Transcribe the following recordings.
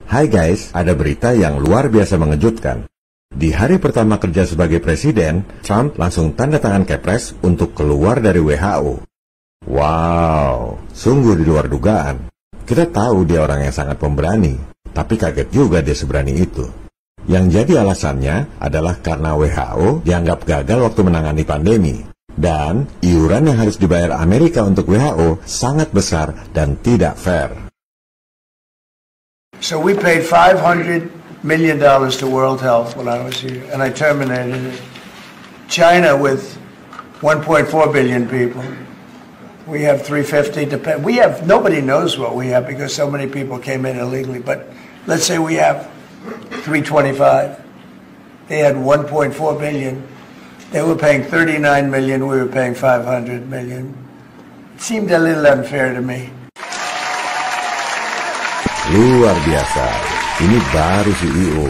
Hai guys, ada berita yang luar biasa mengejutkan. Di hari pertama kerja sebagai presiden, Trump langsung tanda tangan Kepres untuk keluar dari WHO. Wow, sungguh di luar dugaan. Kita tahu dia orang yang sangat pemberani, tapi kaget juga dia seberani itu. Yang jadi alasannya adalah karena WHO dianggap gagal waktu menangani pandemi. Dan iuran yang harus dibayar Amerika untuk WHO sangat besar dan tidak fair. So we paid $500 million to World Health when I was here, and I terminated it. China with 1.4 billion people. We have 350 to pay. Nobody knows what we have because so many people came in illegally, but let's say we have 325. They had 1.4 billion. They were paying 39 million, we were paying 500 million. It seemed a little unfair to me. Luar biasa, ini baru CEO.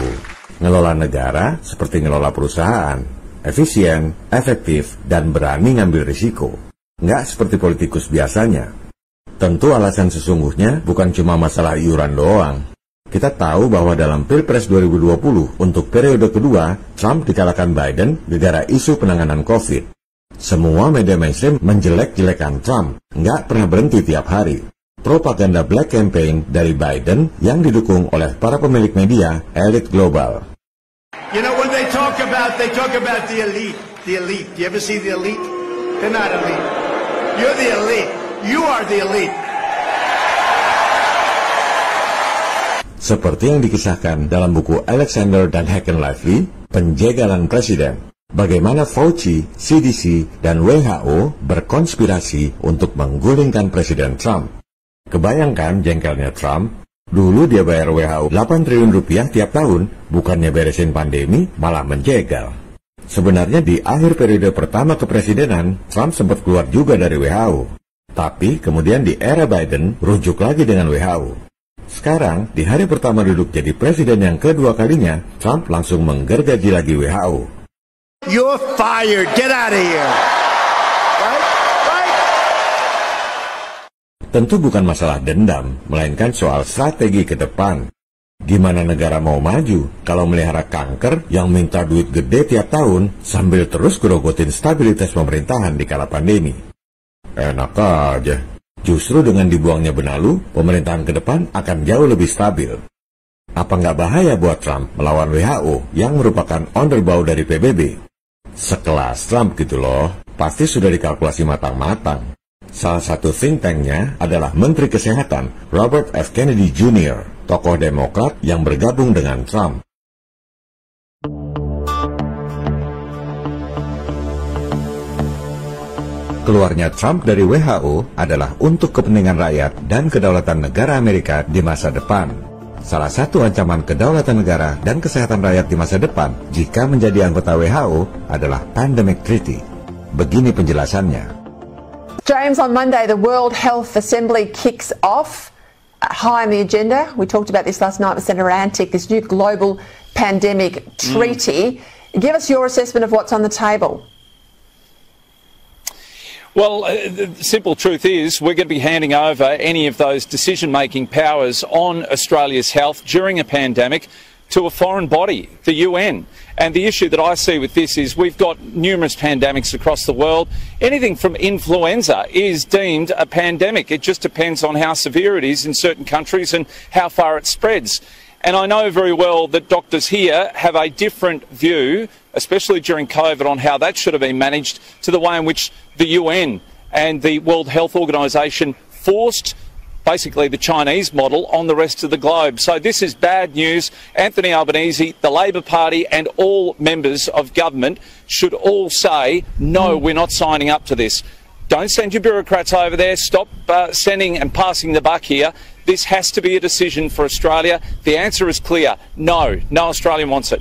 Ngelola negara seperti ngelola perusahaan. Efisien, efektif, dan berani ngambil risiko. Nggak seperti politikus biasanya. Tentu alasan sesungguhnya bukan cuma masalah iuran doang. Kita tahu bahwa dalam Pilpres 2020 untuk periode kedua, Trump dikalahkan Biden gara-gara isu penanganan COVID. Semua media mainstream menjelek-jelekan Trump, nggak pernah berhenti tiap hari. Propaganda Black Campaign dari Biden yang didukung oleh para pemilik media elit global. You know, when they talk about the elite. The elite. You ever see the elite? They're not elite. You're the elite. You are the elite. Seperti yang dikisahkan dalam buku Alexander dan Hacken Lively, Penjagalan Presiden. Bagaimana Fauci, CDC, dan WHO berkonspirasi untuk menggulingkan Presiden Trump. Kebayangkan jengkelnya Trump, dulu dia bayar WHO 8 triliun rupiah tiap tahun, bukannya beresin pandemi, malah menjegal. Sebenarnya di akhir periode pertama kepresidenan, Trump sempat keluar juga dari WHO. Tapi kemudian di era Biden, rujuk lagi dengan WHO. Sekarang, di hari pertama duduk jadi presiden yang kedua kalinya, Trump langsung menggergaji lagi WHO. You're fired, get out of here. Tentu bukan masalah dendam, melainkan soal strategi ke depan. Gimana negara mau maju kalau melihara kanker yang minta duit gede tiap tahun sambil terus gerogotin stabilitas pemerintahan di kala pandemi? Enak aja. Justru dengan dibuangnya benalu, pemerintahan ke depan akan jauh lebih stabil. Apa nggak bahaya buat Trump melawan WHO yang merupakan underbow dari PBB? Sekelas Trump gitu loh, pasti sudah dikalkulasi matang-matang. Salah satu think tank-nya adalah Menteri Kesehatan Robert F. Kennedy Jr., tokoh Demokrat yang bergabung dengan Trump. Keluarnya Trump dari WHO adalah untuk kepentingan rakyat dan kedaulatan negara Amerika di masa depan. Salah satu ancaman kedaulatan negara dan kesehatan rakyat di masa depan jika menjadi anggota WHO adalah Pandemic Treaty. Begini penjelasannya. James, on Monday, the World Health Assembly kicks off. High on the agenda, we talked about this last night with Senator Antic, this new global pandemic treaty. Give us your assessment of what's on the table. Well, the simple truth is we're going to be handing over any of those decision-making powers on Australia's health during a pandemic to a foreign body, the UN. And the issue that I see with this is we've got numerous pandemics across the world. Anything from influenza is deemed a pandemic. It just depends on how severe it is in certain countries and how far it spreads. And I know very well that doctors here have a different view, especially during COVID, on how that should have been managed to the way in which the UN and the World Health Organization forced basically the Chinese model on the rest of the globe. So this is bad news. Anthony Albanese, the Labor Party and all members of government should all say, no, we're not signing up to this. Don't send your bureaucrats over there. Stop sending and passing the buck here. This has to be a decision for Australia. The answer is clear. No. No Australian wants it.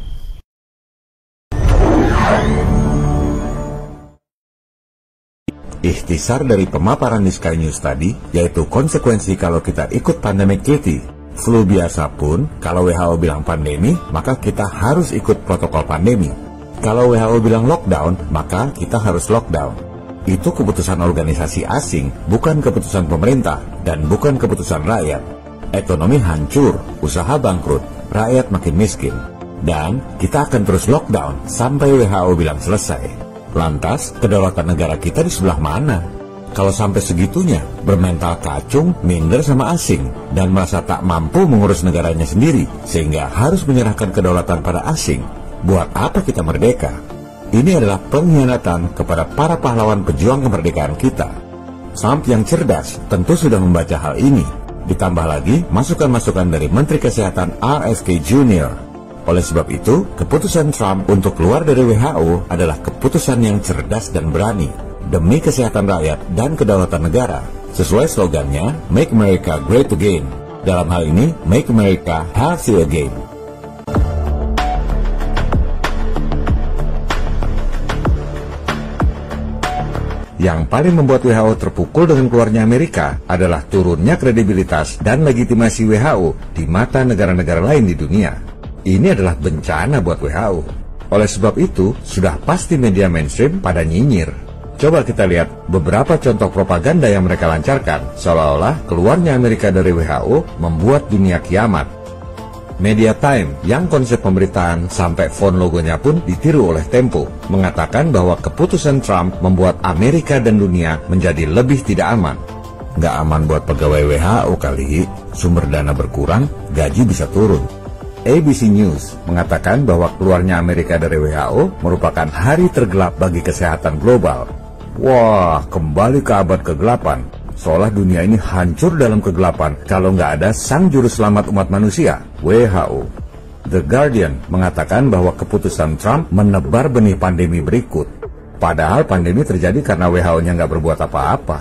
Ikhtisar dari pemaparan di Sky News tadi, yaitu konsekuensi kalau kita ikut pandemic treaty. Flu biasa pun, kalau WHO bilang pandemi, maka kita harus ikut protokol pandemi. Kalau WHO bilang lockdown, maka kita harus lockdown. Itu keputusan organisasi asing, bukan keputusan pemerintah, dan bukan keputusan rakyat. Ekonomi hancur, usaha bangkrut, rakyat makin miskin. Dan kita akan terus lockdown sampai WHO bilang selesai. Lantas, kedaulatan negara kita di sebelah mana? Kalau sampai segitunya, bermental kacung, minder sama asing, dan merasa tak mampu mengurus negaranya sendiri, sehingga harus menyerahkan kedaulatan pada asing, buat apa kita merdeka? Ini adalah pengkhianatan kepada para pahlawan pejuang kemerdekaan kita. Trump yang cerdas tentu sudah membaca hal ini. Ditambah lagi masukan-masukan dari Menteri Kesehatan RFK Jr. Oleh sebab itu, keputusan Trump untuk keluar dari WHO adalah keputusan yang cerdas dan berani demi kesehatan rakyat dan kedaulatan negara. Sesuai slogannya, Make America Great Again. Dalam hal ini, Make America Healthy Again. Yang paling membuat WHO terpukul dengan keluarnya Amerika adalah turunnya kredibilitas dan legitimasi WHO di mata negara-negara lain di dunia. Ini adalah bencana buat WHO. Oleh sebab itu, sudah pasti media mainstream pada nyinyir. Coba kita lihat beberapa contoh propaganda yang mereka lancarkan, seolah-olah keluarnya Amerika dari WHO membuat dunia kiamat. Media Time yang konsep pemberitaan sampai font logonya pun ditiru oleh Tempo, mengatakan bahwa keputusan Trump membuat Amerika dan dunia menjadi lebih tidak aman. Nggak aman buat pegawai WHO kali, sumber dana berkurang, gaji bisa turun. ABC News mengatakan bahwa keluarnya Amerika dari WHO merupakan hari tergelap bagi kesehatan global. Wah, kembali ke abad kegelapan. Seolah dunia ini hancur dalam kegelapan kalau nggak ada sang juru selamat umat manusia, WHO. The Guardian mengatakan bahwa keputusan Trump menebar benih pandemi berikut. Padahal pandemi terjadi karena WHO-nya nggak berbuat apa-apa.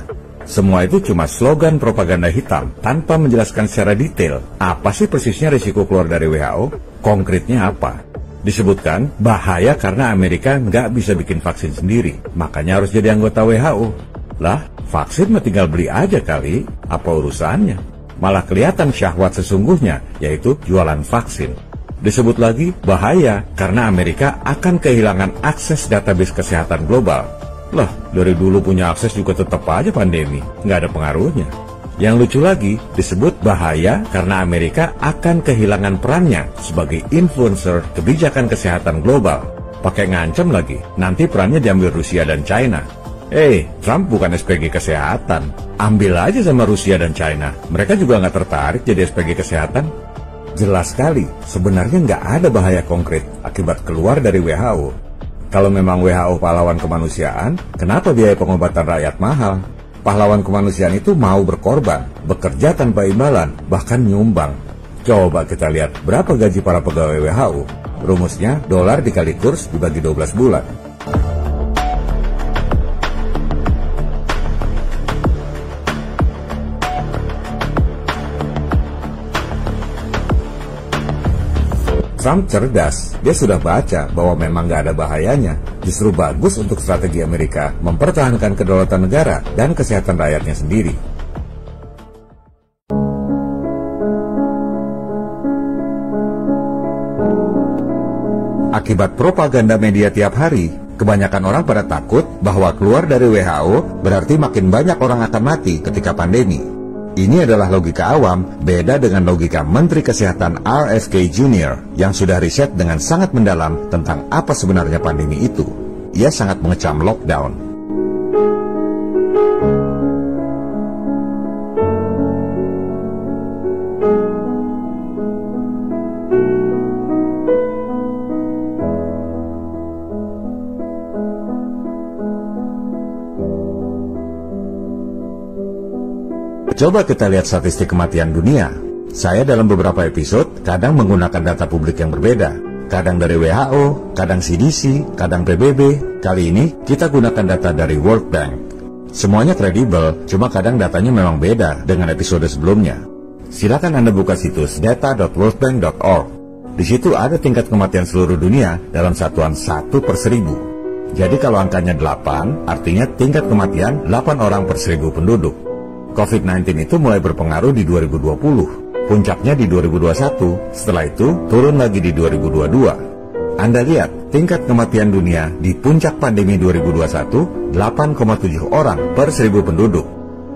Semua itu cuma slogan propaganda hitam tanpa menjelaskan secara detail apa sih persisnya risiko keluar dari WHO, konkretnya apa. Disebutkan bahaya karena Amerika nggak bisa bikin vaksin sendiri, makanya harus jadi anggota WHO. Lah, vaksin mah tinggal beli aja kali, apa urusannya? Malah kelihatan syahwat sesungguhnya, yaitu jualan vaksin. Disebut lagi bahaya karena Amerika akan kehilangan akses database kesehatan global. Lah, dari dulu punya akses juga tetap aja pandemi, nggak ada pengaruhnya. Yang lucu lagi, disebut bahaya karena Amerika akan kehilangan perannya sebagai influencer kebijakan kesehatan global. Pakai ngancem lagi, nanti perannya diambil Rusia dan China. Trump bukan SPG kesehatan. Ambil aja sama Rusia dan China. Mereka juga nggak tertarik jadi SPG kesehatan. Jelas sekali, sebenarnya nggak ada bahaya konkret akibat keluar dari WHO. Kalau memang WHO pahlawan kemanusiaan, kenapa biaya pengobatan rakyat mahal? Pahlawan kemanusiaan itu mau berkorban, bekerja tanpa imbalan, bahkan nyumbang. Coba kita lihat berapa gaji para pegawai WHO. Rumusnya, dolar dikali kurs dibagi 12 bulan. Trump cerdas, dia sudah baca bahwa memang nggak ada bahayanya. Justru bagus untuk strategi Amerika mempertahankan kedaulatan negara dan kesehatan rakyatnya sendiri. Akibat propaganda media tiap hari, kebanyakan orang pada takut bahwa keluar dari WHO berarti makin banyak orang akan mati ketika pandemi. Ini adalah logika awam, beda dengan logika Menteri Kesehatan RFK Jr. yang sudah riset dengan sangat mendalam tentang apa sebenarnya pandemi itu. Ia sangat mengecam lockdown. Coba kita lihat statistik kematian dunia. Saya dalam beberapa episode kadang menggunakan data publik yang berbeda. Kadang dari WHO, kadang CDC, kadang PBB. Kali ini kita gunakan data dari World Bank. Semuanya kredibel, cuma kadang datanya memang beda dengan episode sebelumnya. Silakan Anda buka situs data.worldbank.org. Di situ ada tingkat kematian seluruh dunia dalam satuan 1/1000. Jadi kalau angkanya 8, artinya tingkat kematian 8 orang per 1000 penduduk. COVID-19 itu mulai berpengaruh di 2020, puncaknya di 2021, setelah itu turun lagi di 2022. Anda lihat, tingkat kematian dunia di puncak pandemi 2021, 8,7 orang per 1000 penduduk.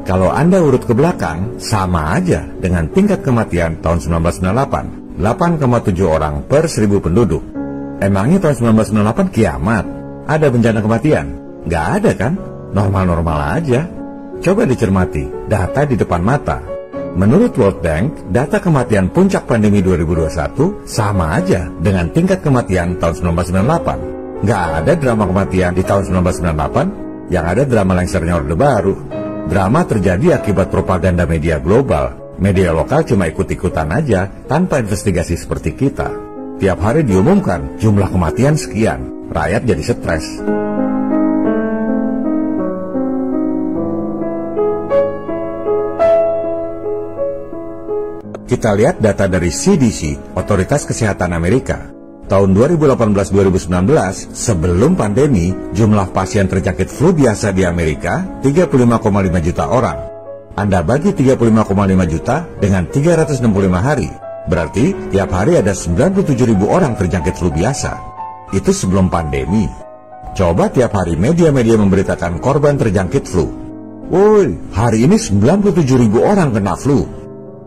Kalau Anda urut ke belakang, sama aja dengan tingkat kematian tahun 1998, 8,7 orang per 1000 penduduk. Emangnya tahun 1998 kiamat? Ada bencana kematian? Nggak ada kan? Normal-normal aja. Coba dicermati data di depan mata. Menurut World Bank, data kematian puncak pandemi 2021 sama aja dengan tingkat kematian tahun 1998. Nggak ada drama kematian di tahun 1998, yang ada drama lengsernya Orde Baru. Drama terjadi akibat propaganda media global. Media lokal cuma ikut-ikutan aja, tanpa investigasi seperti kita. Tiap hari diumumkan jumlah kematian sekian, rakyat jadi stres. Kita lihat data dari CDC, Otoritas Kesehatan Amerika. Tahun 2018-2019, sebelum pandemi, jumlah pasien terjangkit flu biasa di Amerika 35,5 juta orang. Anda bagi 35,5 juta dengan 365 hari. Berarti tiap hari ada 97.000 orang terjangkit flu biasa. Itu sebelum pandemi. Coba tiap hari media-media memberitakan korban terjangkit flu. Woi, hari ini 97.000 orang kena flu.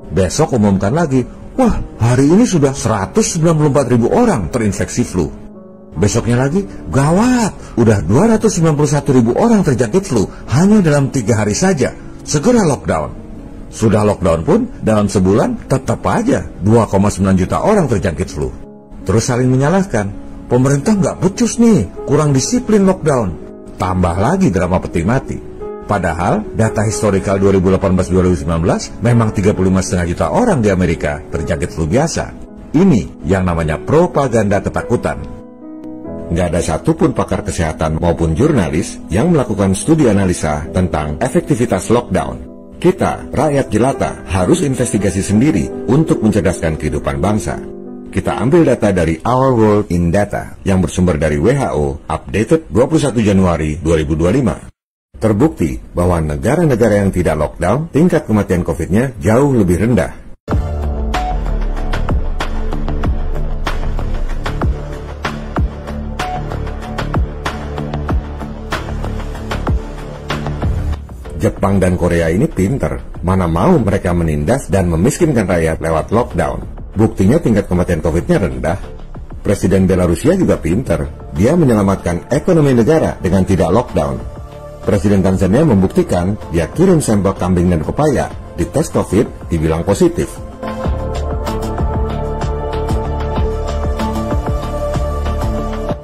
Besok umumkan lagi, wah, hari ini sudah 194.000 orang terinfeksi flu. Besoknya lagi, gawat, udah 291.000 orang terjangkit flu hanya dalam 3 hari saja. Segera lockdown. Sudah lockdown pun, dalam sebulan tetap aja 2,9 juta orang terjangkit flu. Terus saling menyalahkan, pemerintah nggak becus nih, kurang disiplin lockdown. Tambah lagi drama peti mati. Padahal data historikal 2018-2019 memang 35,5 juta orang di Amerika terjangkit flu biasa. Ini yang namanya propaganda ketakutan. Nggak ada satupun pakar kesehatan maupun jurnalis yang melakukan studi analisa tentang efektivitas lockdown. Kita, rakyat jelata, harus investigasi sendiri untuk mencerdaskan kehidupan bangsa. Kita ambil data dari Our World in Data yang bersumber dari WHO, updated 21 Januari 2025. Terbukti bahwa negara-negara yang tidak lockdown, tingkat kematian COVID-nya jauh lebih rendah. Jepang dan Korea ini pinter, mana mau mereka menindas dan memiskinkan rakyat lewat lockdown. Buktinya tingkat kematian COVID-nya rendah. Presiden Belarusia juga pinter, dia menyelamatkan ekonomi negara dengan tidak lockdown. Presiden Tanzania membuktikan dia kirim sampel kambing dan pepaya, dites COVID, dibilang positif.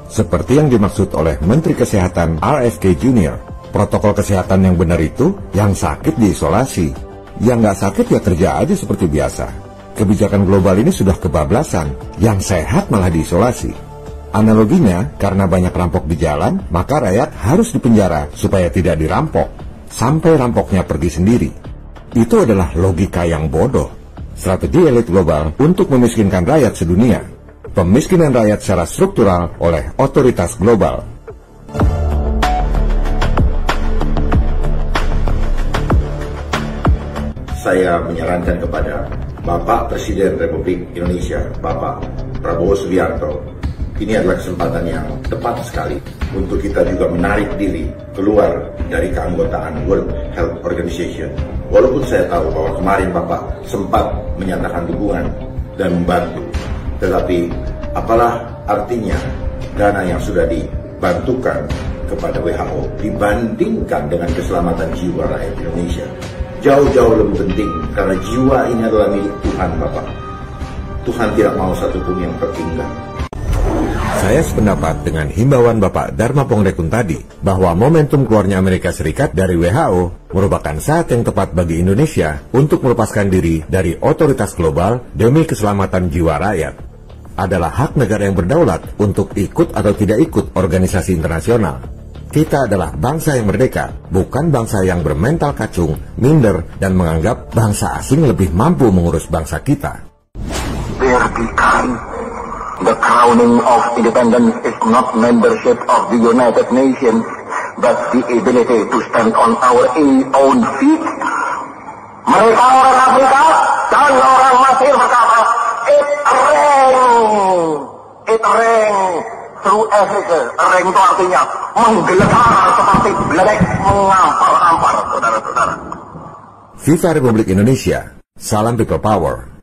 Seperti yang dimaksud oleh Menteri Kesehatan RFK Jr., protokol kesehatan yang benar itu, yang sakit diisolasi. Yang nggak sakit ya kerja aja seperti biasa. Kebijakan global ini sudah kebablasan, yang sehat malah diisolasi. Analoginya, karena banyak rampok di jalan, maka rakyat harus dipenjara supaya tidak dirampok, sampai rampoknya pergi sendiri. Itu adalah logika yang bodoh. Strategi elit global untuk memiskinkan rakyat sedunia. Pemiskinan rakyat secara struktural oleh otoritas global. Saya menyarankan kepada Bapak Presiden Republik Indonesia, Bapak Prabowo Subianto, ini adalah kesempatan yang tepat sekali untuk kita juga menarik diri keluar dari keanggotaan World Health Organization. Walaupun saya tahu bahwa kemarin Bapak sempat menyatakan dukungan dan membantu, tetapi apalah artinya dana yang sudah dibantukan kepada WHO dibandingkan dengan keselamatan jiwa rakyat Indonesia. Jauh-jauh lebih penting, karena jiwa ini adalah milik Tuhan, Bapak. Tuhan tidak mau satupun yang tertinggal. Saya sependapat dengan himbauan Bapak Dharma Pongrekun tadi, bahwa momentum keluarnya Amerika Serikat dari WHO merupakan saat yang tepat bagi Indonesia untuk melepaskan diri dari otoritas global demi keselamatan jiwa rakyat. Adalah hak negara yang berdaulat untuk ikut atau tidak ikut organisasi internasional. Kita adalah bangsa yang merdeka, bukan bangsa yang bermental kacung, minder, dan menganggap bangsa asing lebih mampu mengurus bangsa kita. The crowning of independence is not membership of the United Nations, but the ability to stand on our own feet. Mereka orang Afrika dan orang Mesir berkata, it rang through Africa. Rang itu artinya menggelegar seperti beledek mengampar-ampar, saudara-saudara. Viva Republik Indonesia. Salam People Power.